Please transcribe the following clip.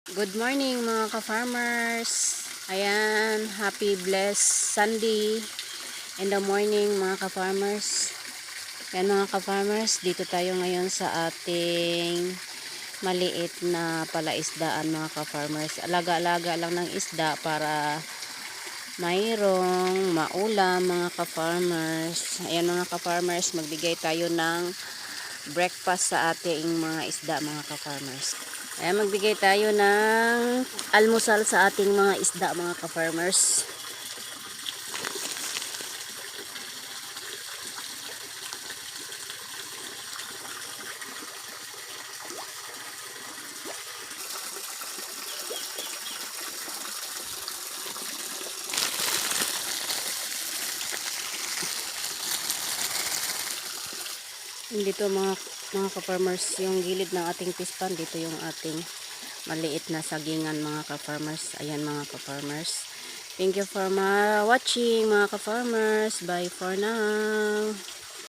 Good morning mga ka-farmers. Ayan, happy blessed Sunday in the morning mga ka-farmers. Ayan mga ka-farmers, dito tayo ngayon sa ating maliit na palaisdaan mga ka-farmers. Alaga-alaga lang ng isda para mayroong maulam mga ka-farmers. Ayan mga ka-farmers, magbigay tayo ng breakfast sa ating mga isda mga ka-farmers. Ayan, magbigay tayo ng almusal sa ating mga isda mga ka-farmers. Dito mga ka-farmers, yung gilid ng ating pispan, dito yung ating maliit na sagingan mga ka-farmers. Ayan mga ka-farmers. Thank you for watching mga ka-farmers. Bye for now.